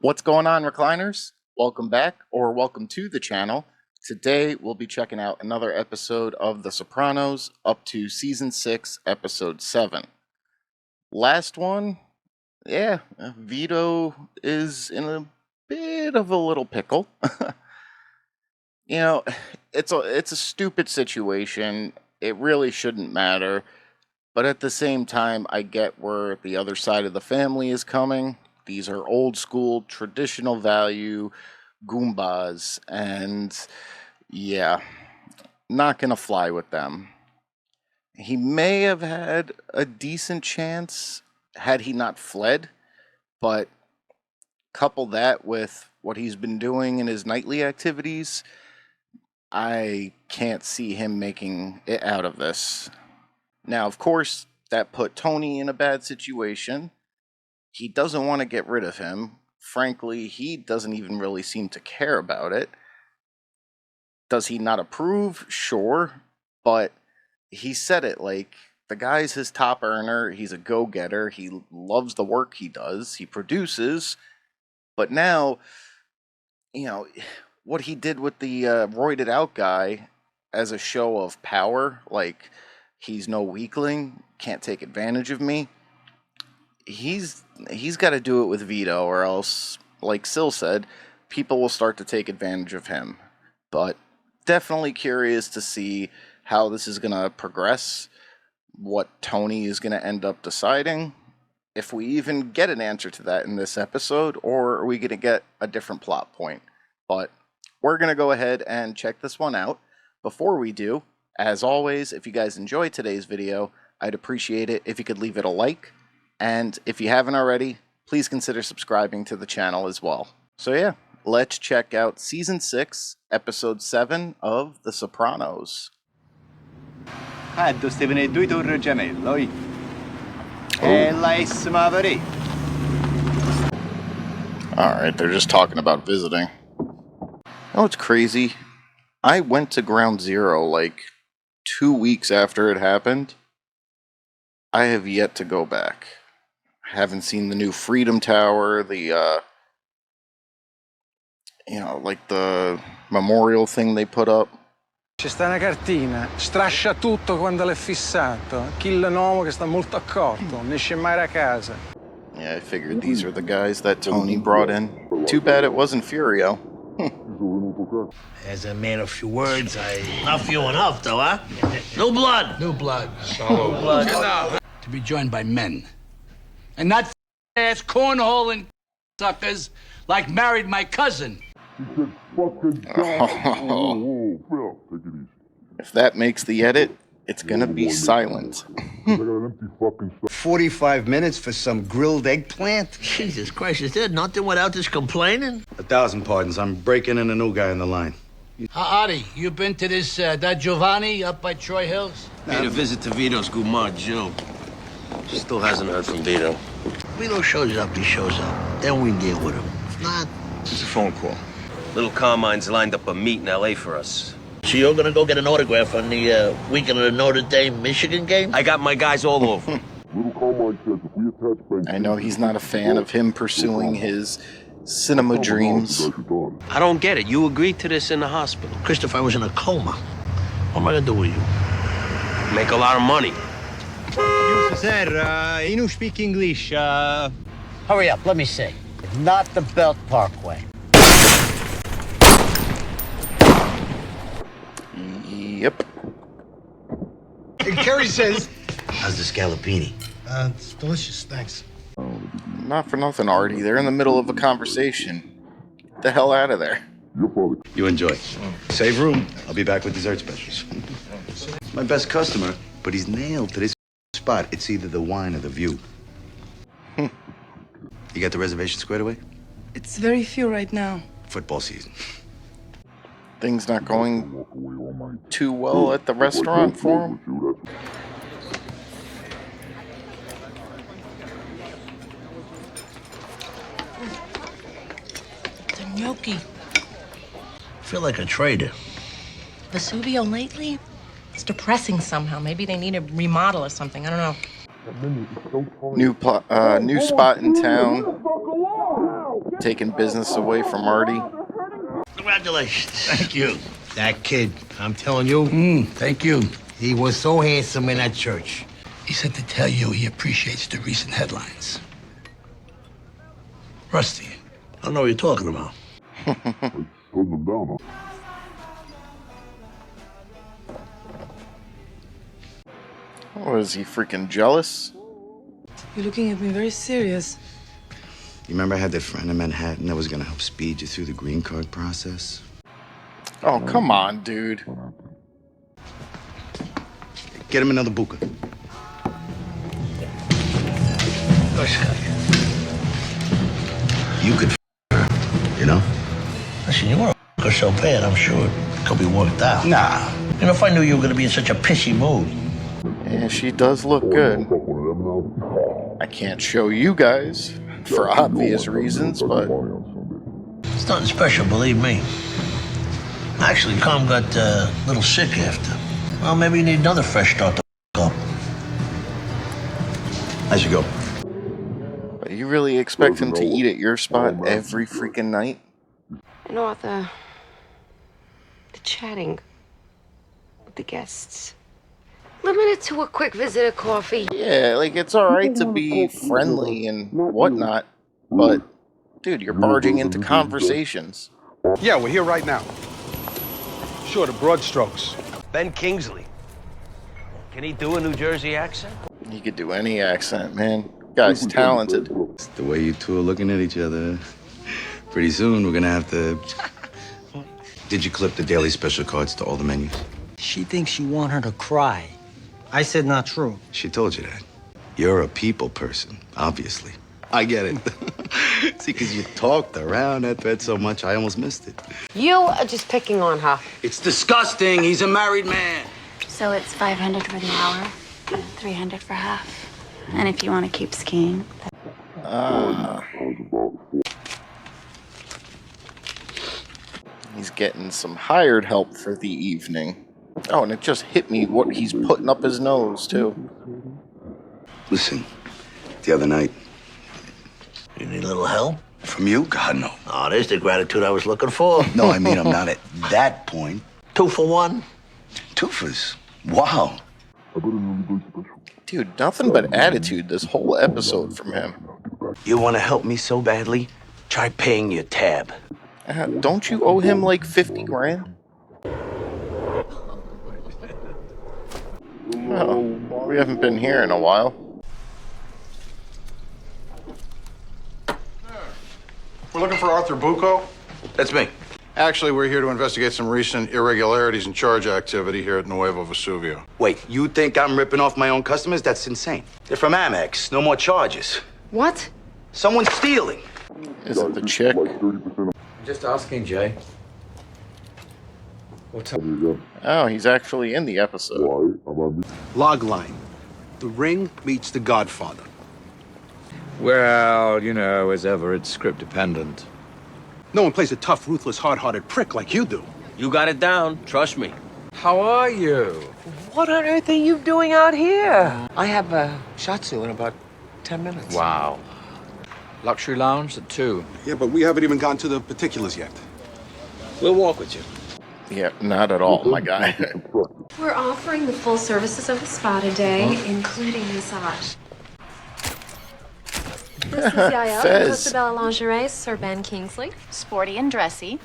What's going on, recliners? Welcome back, or welcome to the channel. Today we'll be checking out another episode of The Sopranos up to Season 6, Episode 7. Last one, Vito is in a bit of a little pickle. It's a stupid situation. It really shouldn't matter. But at the same time, I get where the other side of the family is coming. These are old school, traditional value Goombas, and yeah, not gonna fly with them. He may have had a decent chance had he not fled, but couple that with what he's been doing in his nightly activities, I can't see him making it out of this. Now, of course, that put Tony in a bad situation. He doesn't want to get rid of him. Frankly, he doesn't even really seem to care about it. Does he not approve? Sure. But he said it like, the guy's his top earner. He's a go-getter. He loves the work he does. He produces. But now, what he did with the roided out guy as a show of power, like, he's no weakling, can't take advantage of me. He's got to do it with Vito, or else, like Sil said, people will start to take advantage of him. But definitely curious to see how this is going to progress, what Tony is going to end up deciding, if we even get an answer to that in this episode, or are we going to get a different plot point. But we're going to go ahead and check this one out. Before we do, as always, if you guys enjoyed today's video, I'd appreciate it if you could leave it a like. And if you haven't already, please consider subscribing to the channel as well. So yeah, let's check out Season 6, Episode 7 of The Sopranos. Sto venendo due torri gemello, e la Maveri. Alright, they're just talking about visiting. Oh, it's crazy. I went to Ground Zero like 2 weeks after it happened. I have yet to go back. I haven't seen the new Freedom Tower, the the memorial thing they put up. C'è sta una cartina, strascia tutto quando l'è fissato. Kill un uomo che sta molto accorto, non esce mai da casa. Yeah, I figured these are the guys that Tony brought in. Too bad it wasn't Furio. As a man of few words, Not few enough, though, huh? No blood. New blood. No blood. To be joined by men. And not ass cornholing suckers like married my cousin. If that makes the edit, it's gonna be silent. 45 minutes for some grilled eggplant? Jesus Christ, is there nothing without this complaining? 1,000 pardons. I'm breaking in a new guy in the line. Artie, you been to this, that Giovanni up by Troy Hills? Made a visit to Vito's Gumar, Jill. Still hasn't heard from Vito. Vito shows up, he shows up. Then we deal with him. If not, It's a phone call. Little Carmine's lined up a meet in L.A. for us. so you're gonna go get an autograph on the weekend of the Notre Dame-Michigan game? I got my guys all over. I know he's not a fan of him pursuing his cinema dreams. I don't get it. You agreed to this in the hospital. Christopher, I was in a coma. What am I gonna do with you? Make a lot of money. Sir, you don't speak English. Hurry up, let me see. Not the Belt Parkway. Yep. And Kerry says, How's the scallopini? it's delicious, thanks. Not for nothing, Artie. They're in the middle of a conversation. Get the hell out of there. You enjoy. Save room. I'll be back with dessert specials. My best customer, but he's nailed to this spot. It's either the wine or the view. You got the reservation squared away? It's very few right now. Football season. Things not going too well at the restaurant for him. The gnocchi. I feel like a trader. Vesuvio lately? It's depressing somehow. Maybe they need a remodel or something. I don't know. New spot in town. taking business away from Artie. Congratulations. Thank you. That kid, I'm telling you, Thank you. he was so handsome in that church. He said to tell you he appreciates the recent headlines. Rusty. I don't know what you're talking about. Oh, is he freaking jealous? You're looking at me very serious. You remember I had that friend in Manhattan that was gonna help speed you through the green card process? Oh, come on, dude. Get him another buka. You could her, you know? Listen, you weren't so bad, I'm sure it could be worked out. Nah. You know, if I knew you were going to be in such a pissy mood. Yeah, she does look good. I can't show you guys for obvious reasons, but It's nothing special, believe me. Actually, Calm got a little sick after. Well, maybe you need another fresh start to up. I should go. But you really expect him to eat at your spot every freaking night? You know what, the chatting with the guests. Limit it to a quick visit of coffee. Yeah, like it's alright to be friendly and whatnot, but dude, you're barging into conversations. Yeah, we're here right now. Sure, the broad strokes. Ben Kingsley. Can he do a New Jersey accent? He could do any accent, man. Guy's talented. It's the way you two are looking at each other. Pretty soon, we're gonna have to... Did you clip the daily special cards to all the menus? She thinks you want her to cry. I said not true. She told you that. You're a people person, obviously. I get it. See, because you talked around that thread so much, I almost missed it. You are just picking on her. It's disgusting. He's a married man. So it's 500 for the hour, 300 for half. And if you want to keep skiing. He's getting some hired help for the evening. Oh, and it just hit me what he's putting up his nose, too. Listen, the other night... You need a little help? From you? God, no. Oh, there's the gratitude I was looking for. No, I mean, I'm not at that point. 2 for 1. Twofers. Wow. Dude, nothing but attitude this whole episode from him. You want to help me so badly? Try paying your tab. Don't you owe him like 50 grand? Oh, we haven't been here in a while. We're looking for Arthur Bucco. That's me. Actually, we're here to investigate some recent irregularities in charge activity here at Nuevo Vesuvio. Wait, you think I'm ripping off my own customers? That's insane. They're from Amex. No more charges. What? Someone's stealing. Is it the chick? Just asking, Jay. What's up? Oh, he's actually in the episode. Logline. The Ring meets The Godfather. Well, you know, as ever, it's script dependent. No one plays a tough, ruthless, hard-hearted prick like you do. You got it down. Trust me. How are you? What on earth are you doing out here? I have a shatsu in about 10 minutes. Wow. Luxury lounge at 2. Yeah, but we haven't even gotten to the particulars yet. We'll walk with you. Yeah, not at all, my guy. We're offering the full services of the spa today, including massage. This is Yaya, Fez. Costa Bella Lingerie, Sir Ben Kingsley. Sporty and dressy.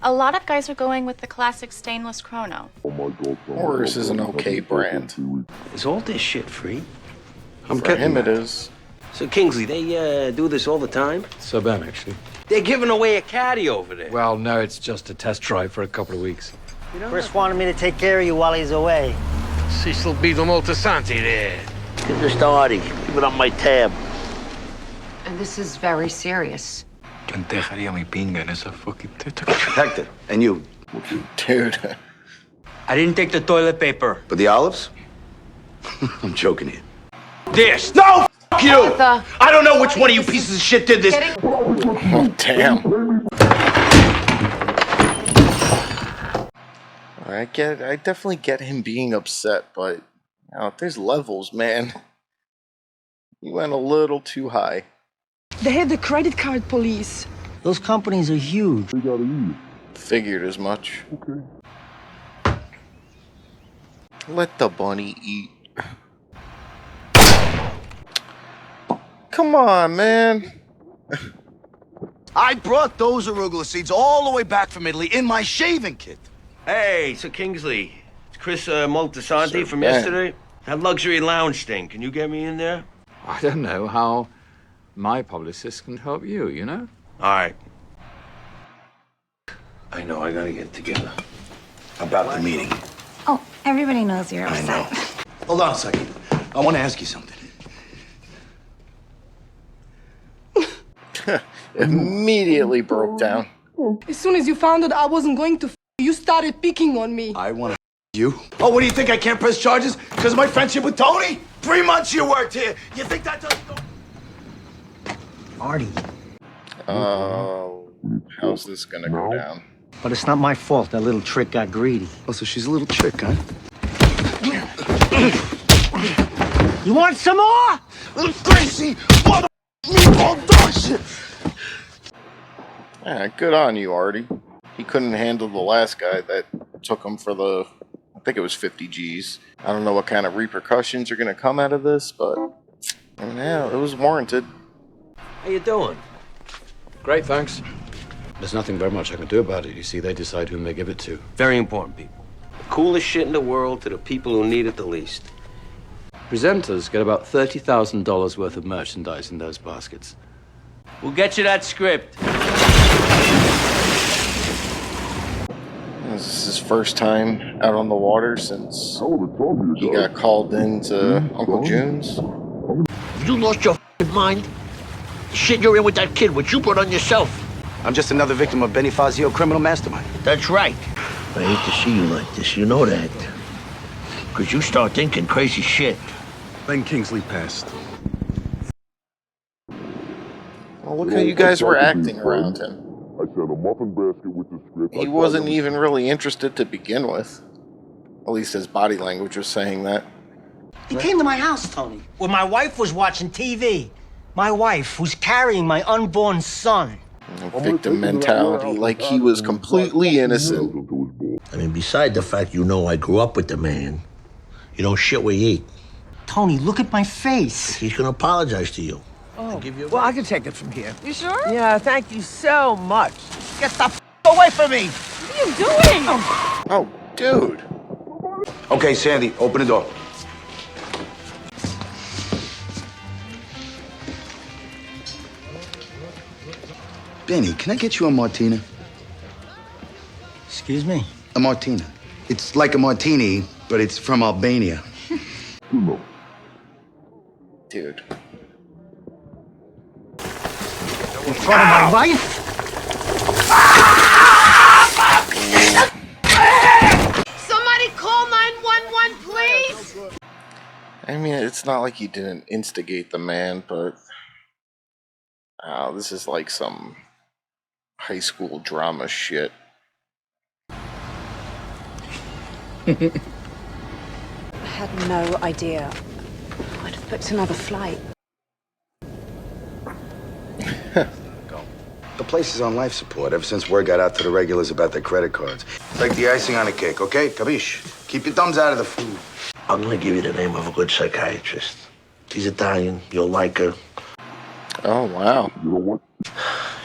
A lot of guys are going with the classic stainless chrono. Horus is an okay brand. Is all this shit free? For him it is. So, Kingsley, they do this all the time? So Ben, actually. They're giving away a caddy over there. Well, no, it's just a test drive for a couple of weeks. Chris wanted me to take care of you while he's away. Cecil B. the Moltisanti there. Give this to Artie. Give it on my tab. And this is very serious. Hector, and you. Dude. I didn't take the toilet paper. But the olives? I'm joking here. This! No! F you! Arthur. I don't know which one of you pieces of shit did this. Oh, damn. I definitely get him being upset, but you know, there's levels, man. You went a little too high. They had the credit card police. Those companies are huge. Figured as much. Okay. Let the bunny eat. Come on, man. I brought those arugula seeds all the way back from Italy in my shaving kit. Hey, Sir Kingsley. It's Chris Moltisanti Sir from Ben. yesterday. That luxury lounge thing. Can you get me in there? I don't know how my publicist can help you, you know? All right. I know, I gotta get together. About the meeting. Oh, everybody knows you're I upset. know. Hold on a second. I want to ask you something. Immediately broke down. As soon as you found out I wasn't going to you started picking on me. I want to you. Oh, what do you think? I can't press charges because of my friendship with Tony? 3 months you worked here. You think that doesn't go? Artie. How's this gonna go down? But it's not my fault that little trick got greedy. Oh, so she's a little chick, huh? You want some more? Little crazy mother meatball dog shit. Yeah, good on you, Artie. He couldn't handle the last guy that took him for the, I think it was 50 G's. I don't know what kind of repercussions are gonna come out of this, but yeah, it was warranted. How you doing? Great, thanks. There's nothing very much I can do about it. You see, they decide whom they give it to. Very important people. The coolest shit in the world to the people who need it the least. Presenters get about $30,000 worth of merchandise in those baskets. We'll get you that script. This is his first time out on the water since he got called into Uncle June's. You lost your mind? The shit you're in with that kid, what you brought on yourself. I'm just another victim of Benny Fazio criminal mastermind. That's right. I hate to see you like this, you know that. Because you start thinking crazy shit. Ben Kingsley passed. Well, look how you guys were acting around him. I sent a muffin basket with the script. He wasn't even really interested to begin with. At least his body language was saying that. He came to my house, Tony, where my wife was watching TV. My wife, who's carrying my unborn son. Victim mentality, like he was completely innocent. I mean, beside the fact you know I grew up with the man, you don't shit where you eat. Tony, look at my face. He's gonna apologize to you. Oh, well, I can take it from here. You sure? Yeah, thank you so much. Get the away from me! What are you doing? Oh, dude. Okay, Sandy, open the door. Benny, can I get you a martina? Excuse me? A martina. It's like a martini, but it's from Albania. Dude. In front of my wife? Somebody call 911, please! I mean, it's not like he didn't instigate the man, but this is like some high school drama shit. I had no idea. I'd have booked another flight. The place is on life support ever since word got out to the regulars about their credit cards. It's like the icing on a cake, okay? Capiche? Keep your thumbs out of the food. I'm gonna give you the name of a good psychiatrist. She's Italian, you'll like her. Oh, wow.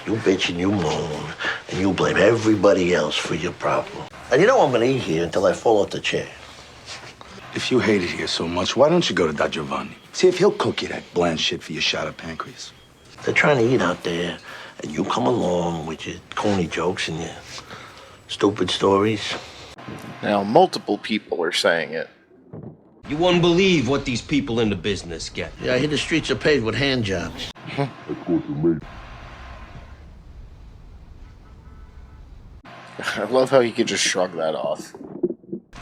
You bitch and you moan, and you blame everybody else for your problem. And you know I'm gonna eat here until I fall off the chair. If you hate it here so much, why don't you go to Da Giovanni? See if he'll cook you that bland shit for your shot of pancreas. They're trying to eat out there, and you come along with your corny jokes and your stupid stories. Now, multiple people are saying it. You wouldn't believe what these people in the business get. Yeah, I hear the streets are paved with hand jobs. I love how you could just shrug that off.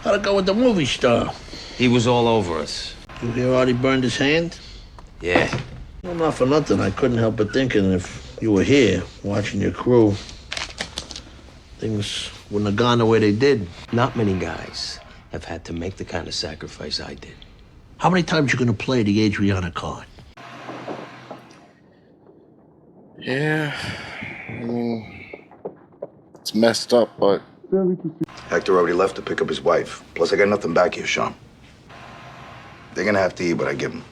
How'd it go with the movie star? He was all over us. You hear Artie burned his hand? Yeah. Well, not for nothing. I couldn't help but thinking if you were here watching your crew, things wouldn't have gone the way they did. Not many guys have had to make the kind of sacrifice I did. How many times you gonna play the Adriana card? Yeah, I mean, it's messed up, but Hector already left to pick up his wife. Plus, I got nothing back here, Sean. They're gonna have to eat what I give them.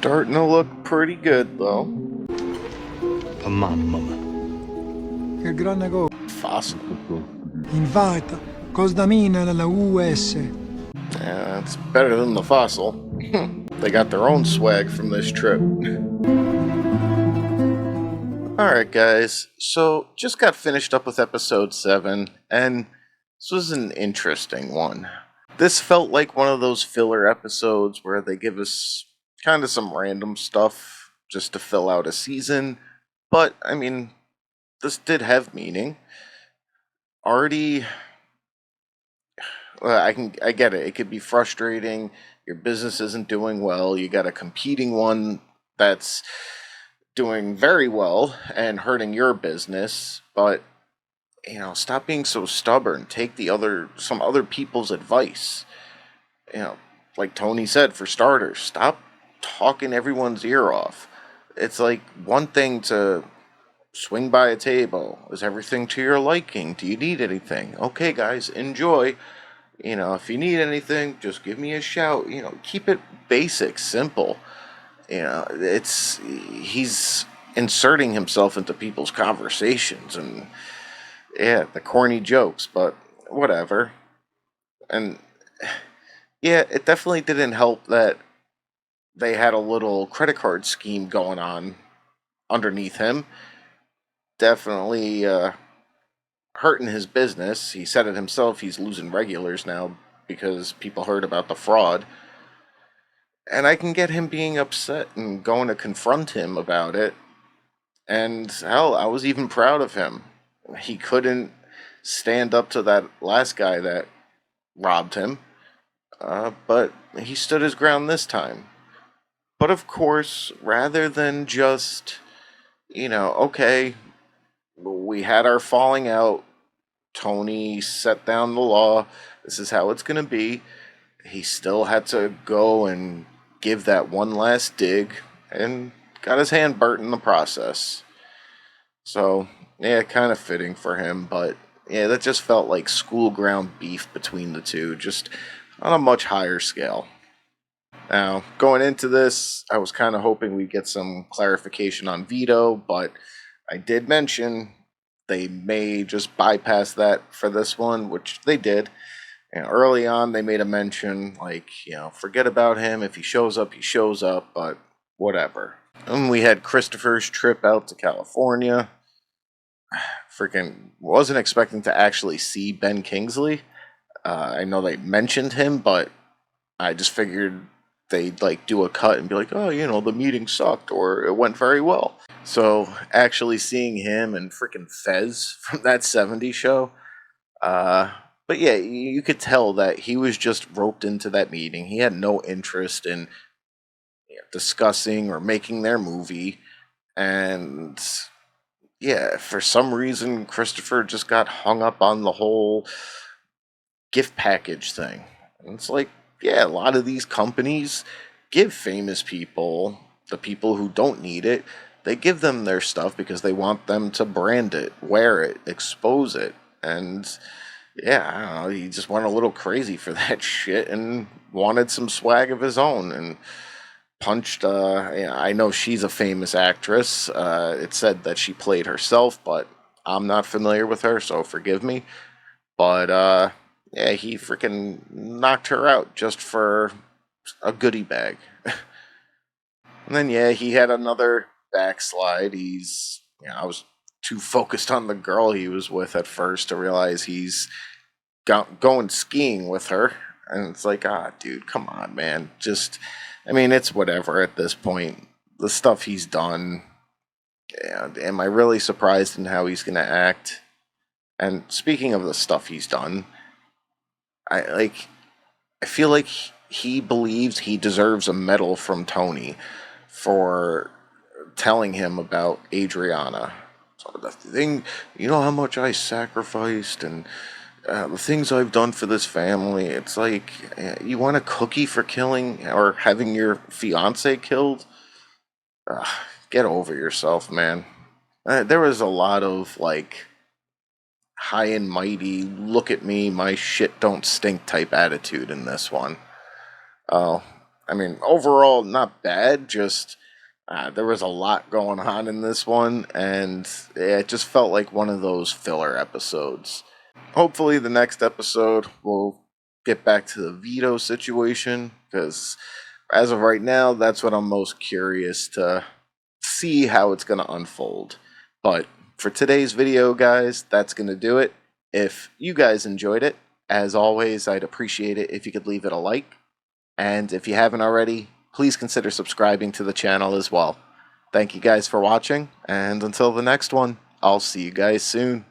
starting to look pretty good, though. Che gran negozio. Fossil. Infatti, costa mina la US. Yeah, it's better than the fossil. They got their own swag from this trip. Alright, guys, so just got finished up with episode 7, and this was an interesting one. This felt like one of those filler episodes where they give us kind of some random stuff just to fill out a season, but I mean, this did have meaning. Artie, I get it. It could be frustrating. Your business isn't doing well. You got a competing one that's doing very well and hurting your business, but stop being so stubborn. Take some other people's advice. Like Tony said, for starters, stop talking everyone's ear off. It's like one thing to swing by a table. Is everything to your liking? Do you need anything? Okay, guys, enjoy. If you need anything, just give me a shout. Keep it basic, simple. He's inserting himself into people's conversations and yeah, the corny jokes, but whatever. And yeah, it definitely didn't help that they had a little credit card scheme going on underneath him. Definitely hurting his business. He said it himself, he's losing regulars now because people heard about the fraud. And I can get him being upset and going to confront him about it. And hell, I was even proud of him. He couldn't stand up to that last guy that robbed him, but he stood his ground this time. But of course, rather than just, okay, we had our falling out, Tony set down the law, this is how it's going to be, he still had to go and give that one last dig and got his hand burnt in the process. So, yeah, kind of fitting for him, but yeah, that just felt like school ground beef between the two, just on a much higher scale. Now, going into this, I was kind of hoping we'd get some clarification on Vito, but I did mention they may just bypass that for this one, which they did. Early on, they made a mention, like, forget about him. If he shows up, he shows up, but whatever. And we had Christopher's trip out to California. Freaking wasn't expecting to actually see Ben Kingsley. I know they mentioned him, but I just figured they'd do a cut and be like, oh, the meeting sucked or it went very well. So actually seeing him and freaking Fez from that '70s show, but yeah, you could tell that he was just roped into that meeting. He had no interest in discussing or making their movie, and yeah, for some reason, Christopher just got hung up on the whole gift package thing. And it's like, yeah, a lot of these companies give famous people, the people who don't need it, they give them their stuff because they want them to brand it, wear it, expose it. And yeah, I don't know, he just went a little crazy for that shit and wanted some swag of his own and punched, I know she's a famous actress. It said that she played herself, but I'm not familiar with her, so forgive me. But yeah, he freaking knocked her out just for a goodie bag. And then yeah, he had another backslide. I was too focused on the girl he was with at first to realize he's going skiing with her. And it's like, dude, come on, man. It's whatever at this point. The stuff he's done. Yeah, am I really surprised in how he's going to act? And speaking of the stuff he's done, I feel like he believes he deserves a medal from Tony for telling him about Adriana. the thing, you know how much I sacrificed and the things I've done for this family. It's like, you want a cookie for killing or having your fiance killed? Ugh, get over yourself, man. There was a lot of, like, high and mighty, look at me, my shit don't stink type attitude in this one. I mean, overall, not bad, just there was a lot going on in this one, and it just felt like one of those filler episodes. Hopefully, the next episode we'll get back to the veto situation, because as of right now, that's what I'm most curious to see how it's going to unfold. But for today's video, guys, that's going to do it. If you guys enjoyed it, as always, I'd appreciate it if you could leave it a like. And if you haven't already, please consider subscribing to the channel as well. Thank you guys for watching, and until the next one, I'll see you guys soon.